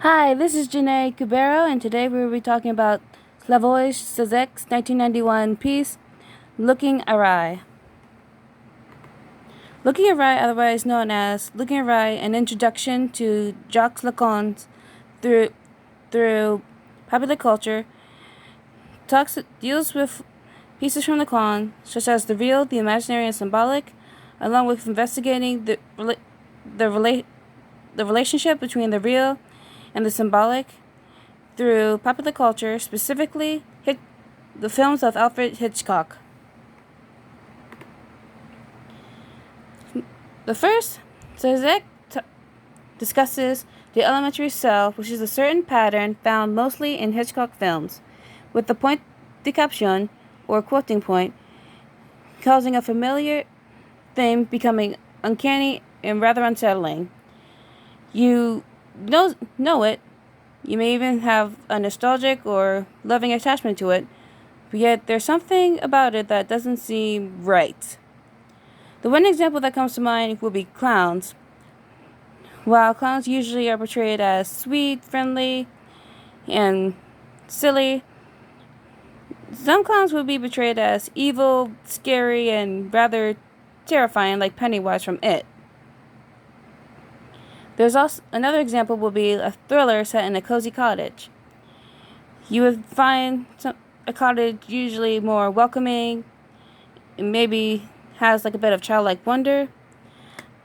Hi, this is Janae Cubero, and today we will be talking about Slavoj Zizek's 1991 piece, Looking Awry. Looking Awry, otherwise known as Looking Awry, an introduction to Jacques Lacan's through popular culture, deals with pieces from Lacan, such as the real, the imaginary, and symbolic, along with investigating the relationship between the real and the symbolic through popular culture, specifically the films of Alfred Hitchcock. The first, Zizek discusses the elementary cell, which is a certain pattern found mostly in Hitchcock films, with the point de caption, or quoting point, causing a familiar theme becoming uncanny and rather unsettling. You know it. You may even have a nostalgic or loving attachment to it, but yet there's something about it that doesn't seem right. The one example that comes to mind would be clowns. While clowns usually are portrayed as sweet, friendly, and silly, some clowns would be portrayed as evil, scary, and rather terrifying, like Pennywise from It. There's also another example would be a thriller set in a cozy cottage. You would find a cottage usually more welcoming, and maybe has like a bit of childlike wonder.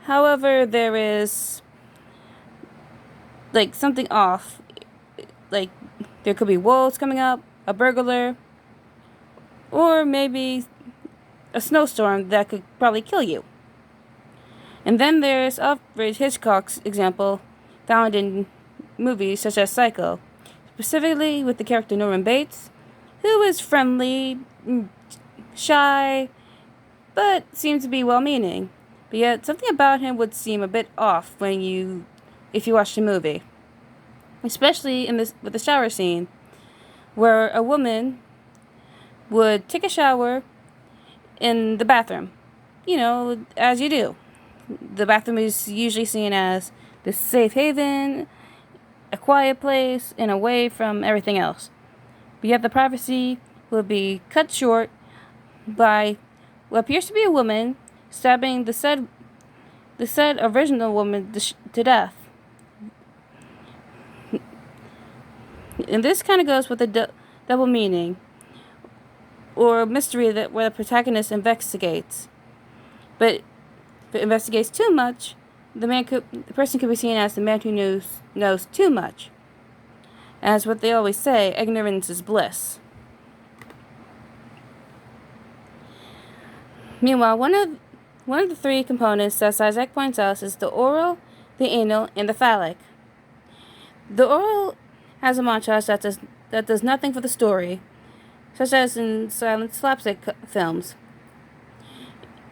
However, there is like something off. Like there could be wolves coming up, a burglar, or maybe a snowstorm that could probably kill you. And then there's Alfred Hitchcock's example found in movies such as Psycho, specifically with the character Norman Bates, who is friendly, shy, but seems to be well-meaning. But yet something about him would seem a bit off if you watch the movie, especially with the shower scene, where a woman would take a shower in the bathroom. You know, as you do. The bathroom is usually seen as the safe haven, a quiet place, and away from everything else. But yet the privacy will be cut short by what appears to be a woman stabbing the said original woman to death. And this kind of goes with the double meaning or mystery where the protagonist investigates. But if it investigates too much, the person could be seen as the man who knows too much. As what they always say, ignorance is bliss. Meanwhile, one of the three components that Zizek points out is the oral, the anal, and the phallic. The oral has a montage that does nothing for the story, such as in silent slapstick films.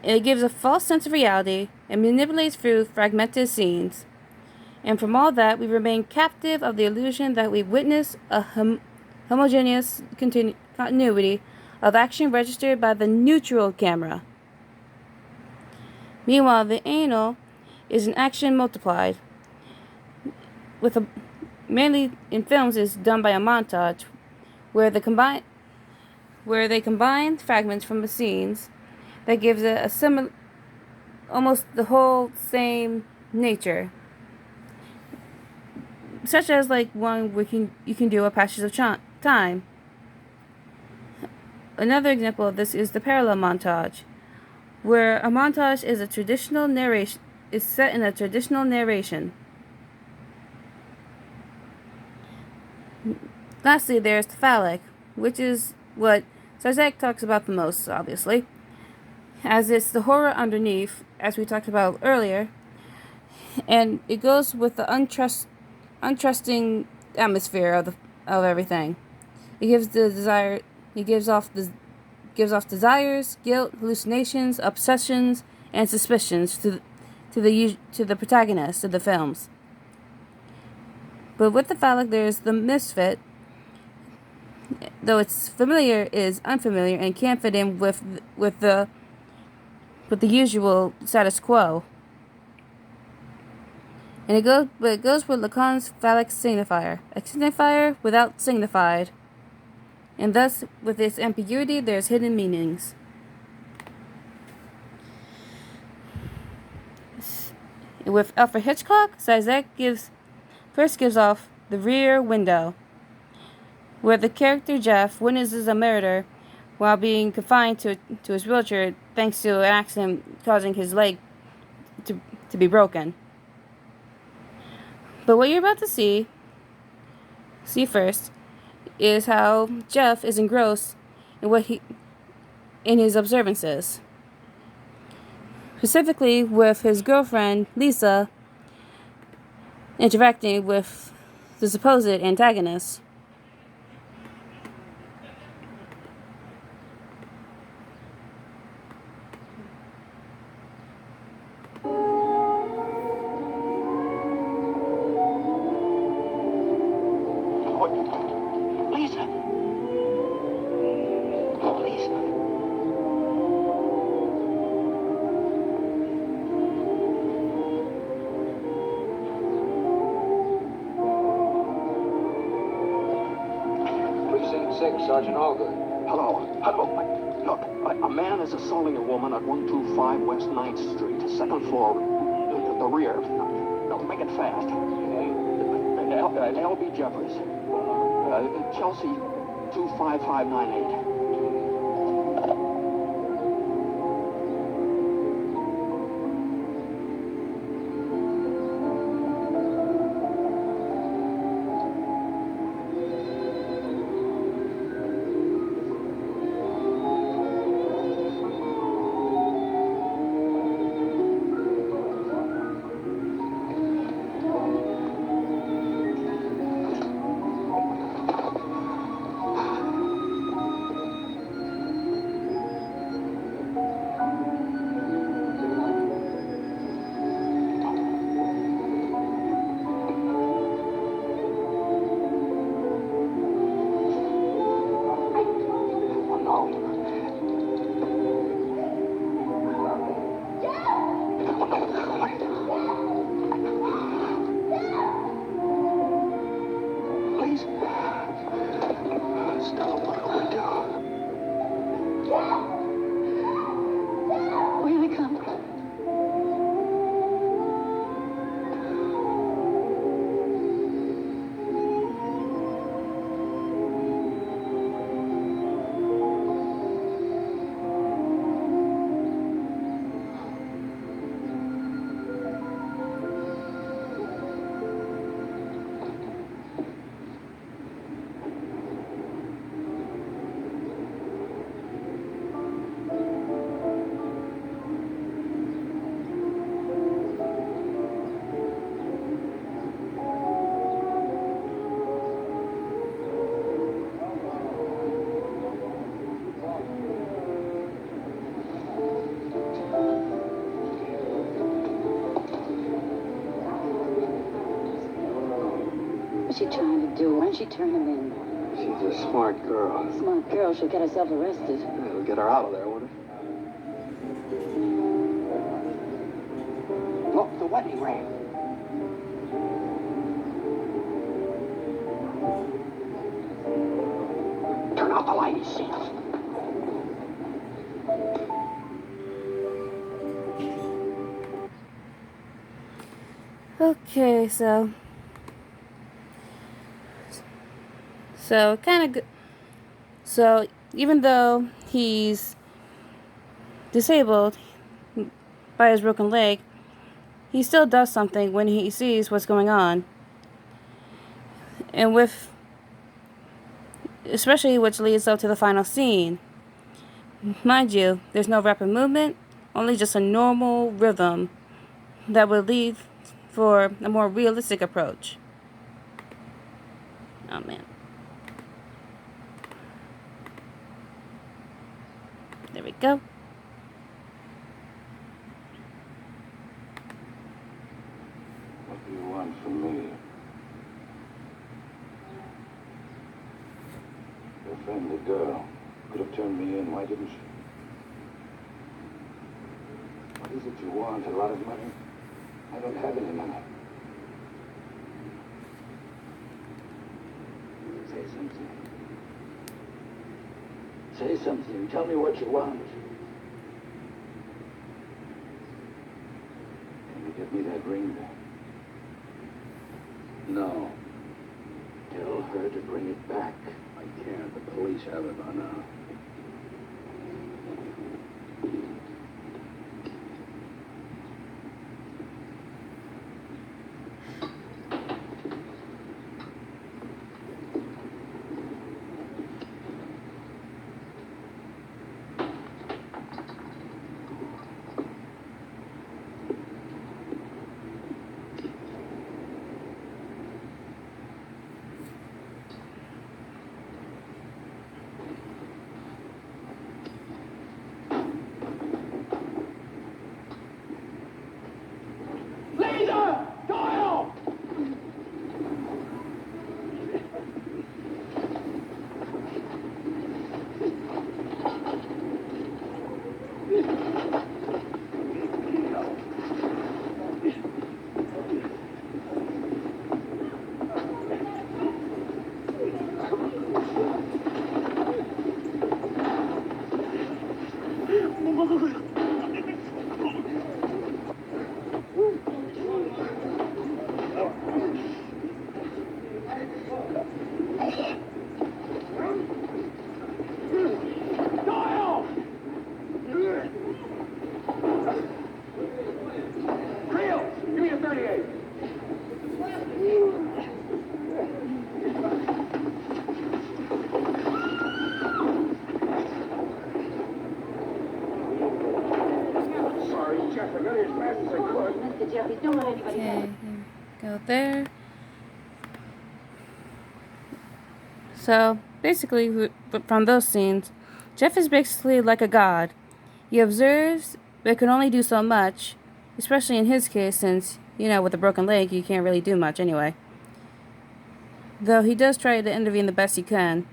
It gives a false sense of reality and manipulates through fragmented scenes. And from all that, we remain captive of the illusion that we witness a homogeneous continuity of action registered by the neutral camera. Meanwhile, the anal is an action multiplied, mainly in films is done by a montage, where they combine fragments from the scenes that gives it a similar, almost the whole same nature, such as like one you can do a passage of time. Another example of this is the parallel montage, where a montage is set in a traditional narration. Lastly, there's the phallic, which is what Zizek talks about the most, obviously, as it's the horror underneath, as we talked about earlier, and it goes with the untrusting atmosphere of everything. It gives off desires, guilt, hallucinations, obsessions, and suspicions to the protagonist of the films. But with the phallic, there's the misfit, though it's familiar is unfamiliar and can't fit in with the usual status quo. And it goes with Lacan's phallic signifier, a signifier without signified. And thus, with its ambiguity, there's hidden meanings. With Alfred Hitchcock, Zizek first gives off the rear window, where the character Jeff witnesses a murder while being confined to his wheelchair thanks to an accident causing his leg to be broken. But what you're about to see first, is how Jeff is engrossed in his observances. Specifically with his girlfriend, Lisa, interacting with the supposed antagonist. Lisa. Oh, Lisa. Precinct 6, Sergeant Allgood. Hello. Look, a man is assaulting a woman at 125 West 9th Street, second floor, the rear. No, make it fast. L.B. Jeffers. Chelsea 25598. Please. Stella, what do we do? Where did they come from? What's she trying to do? Why didn't she turn him in? She's a smart girl. Smart girl, she'll get herself arrested. It'll get her out of there, won't it? Look, the wedding ring. Turn out the light, he sees us. Okay, so so even though he's disabled by his broken leg, he still does something when he sees what's going on. And especially which leads up to the final scene. Mind you, there's no rapid movement, only just a normal rhythm that would lead for a more realistic approach. Oh man. There we go. What do you want from me? Your friend, the girl, could have turned me in. Why didn't she? What is it you want? A lot of money? I don't have any money. Say something. Tell me what you want. Can you give me that ring back? No. Tell her to bring it back. I can't. The police have it by now. Okay, go there. So, basically, from those scenes, Jeff is basically like a god. He observes, but can only do so much, especially in his case, since, with a broken leg, you can't really do much anyway. Though he does try to intervene the best he can.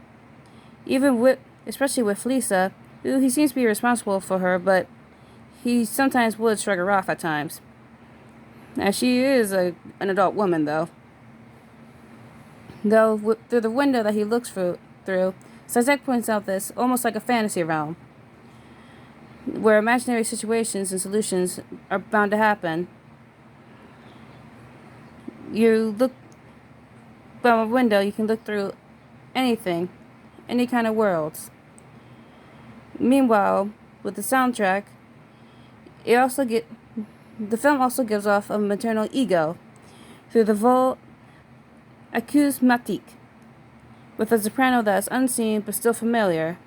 Especially with Lisa, who he seems to be responsible for her, but he sometimes would shrug her off at times. Now, she is an adult woman, though. Through the window that he looks through, Zizek points out this almost like a fantasy realm, where imaginary situations and solutions are bound to happen. You look from a window, you can look through anything, any kind of worlds. Meanwhile, with the soundtrack, the film also gives off a maternal ego through the vol acousmatique, with a soprano that is unseen but still familiar.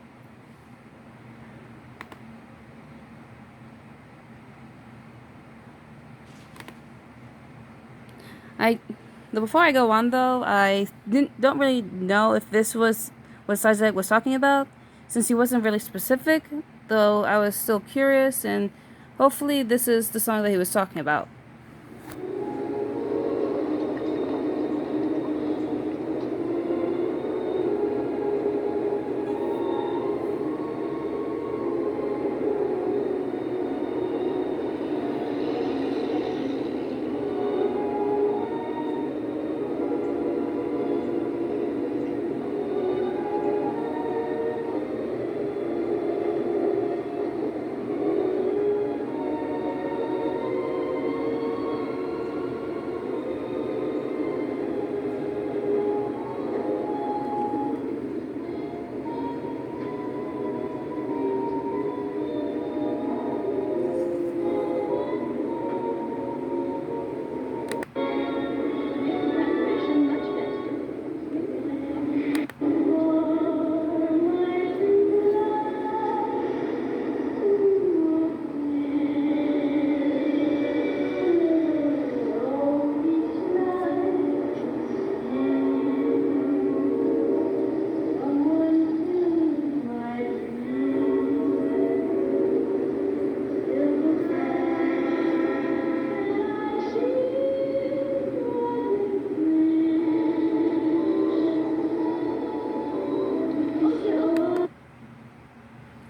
Before I go on though, I don't really know if this was what Zizek was talking about, since he wasn't really specific, though I was still curious, and hopefully this is the song that he was talking about.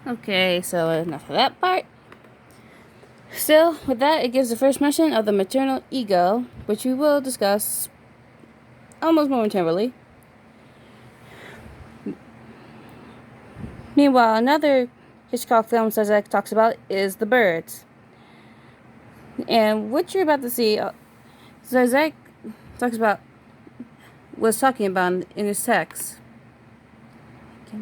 Okay, so enough of that part. Still, with that, it gives the first mention of the maternal ego, which we will discuss almost momentarily. Meanwhile, another Hitchcock film Zizek talks about is The Birds. And what you're about to see, Zizek was talking about in his text. There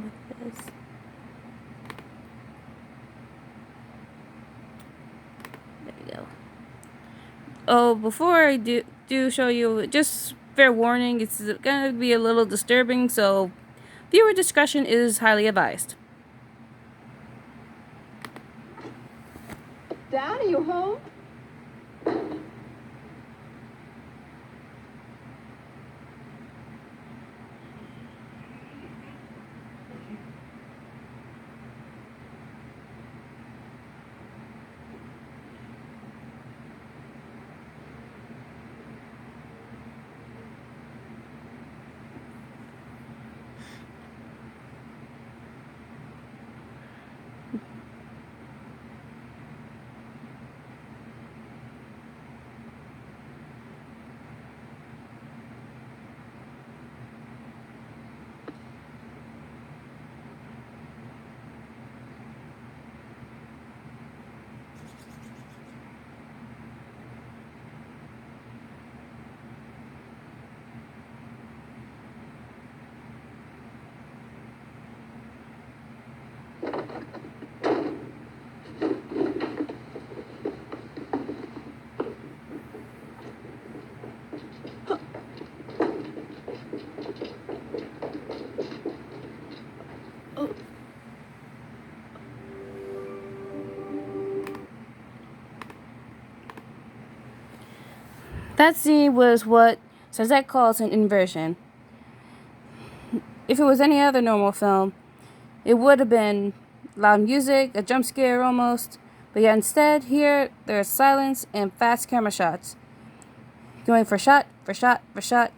we go. Oh, before I do show you, just fair warning, it's gonna be a little disturbing, so viewer discretion is highly advised. Dad, are you home? That scene was what Zizek calls an inversion. If it was any other normal film, it would have been loud music, a jump scare almost, but yet instead here there's silence and fast camera shots, going for shot,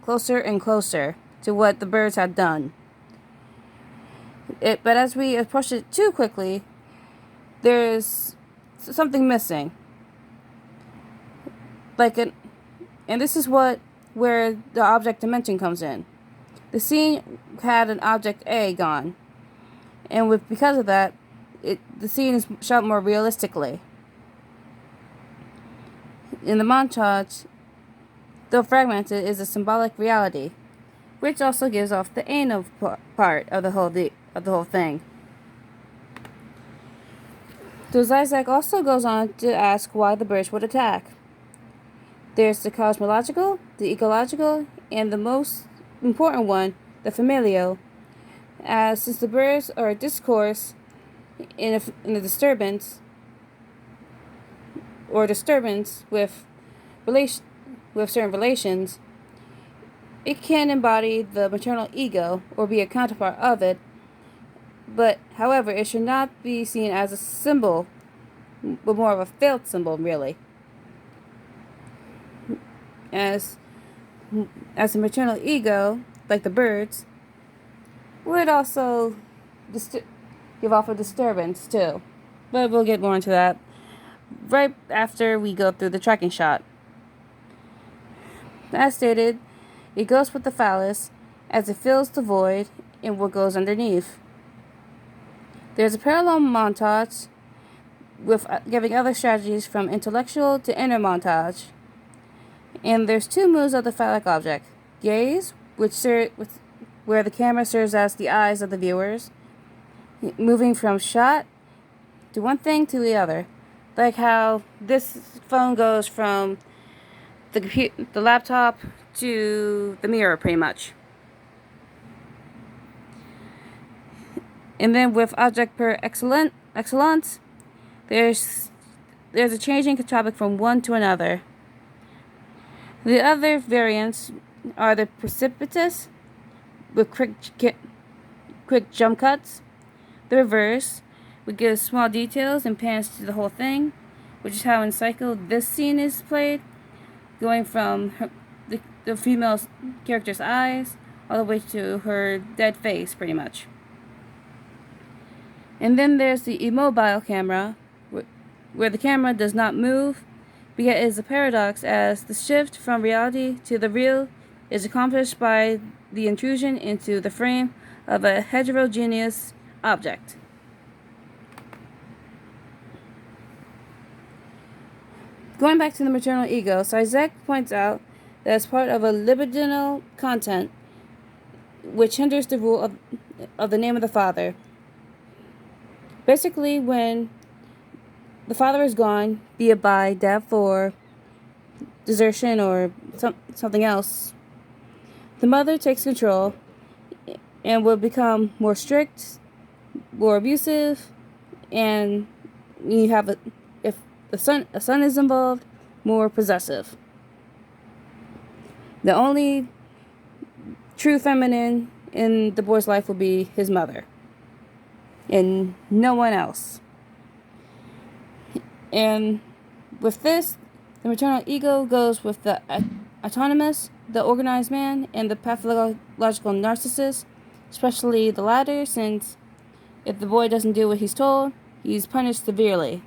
closer and closer to what the birds had done. But as we approach it too quickly, there's something missing. And this is where the object dimension comes in. The scene had an object A gone, and because of that, the scene is shot more realistically. In the montage, though fragmented, is a symbolic reality, which also gives off the anal part of the whole thing. So Zizek also goes on to ask why the birds would attack. There's the cosmological, the ecological, and the most important one, the familial. Since the birds are a discourse in a disturbance with certain relations, it can embody the maternal ego or be a counterpart of it. But however, it should not be seen as a symbol, but more of a failed symbol, really. As the maternal ego, like the birds, would also give off a disturbance too. But we'll get more into that right after we go through the tracking shot. As stated, it goes with the phallus as it fills the void in what goes underneath. There's a parallel montage with giving other strategies from intellectual to inner montage. And there's two moves of the phallic object. Gaze, where the camera serves as the eyes of the viewers, moving from shot to one thing to the other. Like how this phone goes from the laptop to the mirror, pretty much. And then with object per excellence, there's a changing topic from one to another. The other variants are the precipitous, with quick jump cuts, the reverse, which gives small details and pans to the whole thing, which is how in Psycho this scene is played, going from the female character's eyes all the way to her dead face, pretty much. And then there's the immobile camera, where the camera does not move, but yet is a paradox as the shift from reality to the real is accomplished by the intrusion into the frame of a heterogeneous object. Going back to the maternal ego, Zizek points out that as part of a libidinal content which hinders the rule of the name of the father. Basically, when the father is gone, be it by death or desertion or something else, the mother takes control and will become more strict, more abusive, and you have if a son is involved, more possessive. The only true feminine in the boy's life will be his mother, and no one else. And with this, the maternal ego goes with the autonomous, the organized man, and the pathological narcissist, especially the latter, since if the boy doesn't do what he's told, he's punished severely.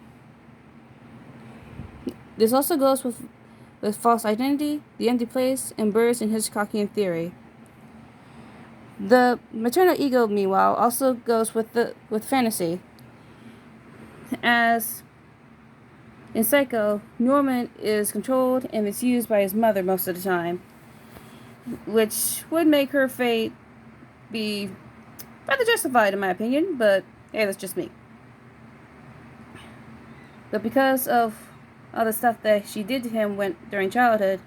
This also goes with false identity, the empty place, and birds in Hitchcockian theory. The maternal ego, meanwhile, also goes with fantasy. As in Psycho, Norman is controlled and misused by his mother most of the time, which would make her fate be rather justified in my opinion, but hey, that's just me. But because of all the stuff that she did to him during childhood,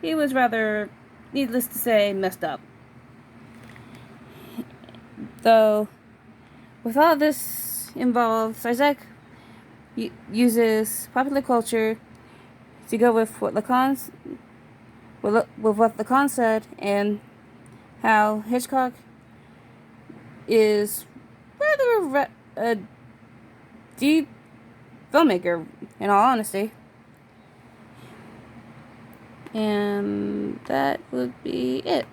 he was rather, needless to say, messed up. Though, with all this involved, Zizek uses popular culture to go with what Lacan said, and how Hitchcock is rather a deep filmmaker, in all honesty. And that would be it.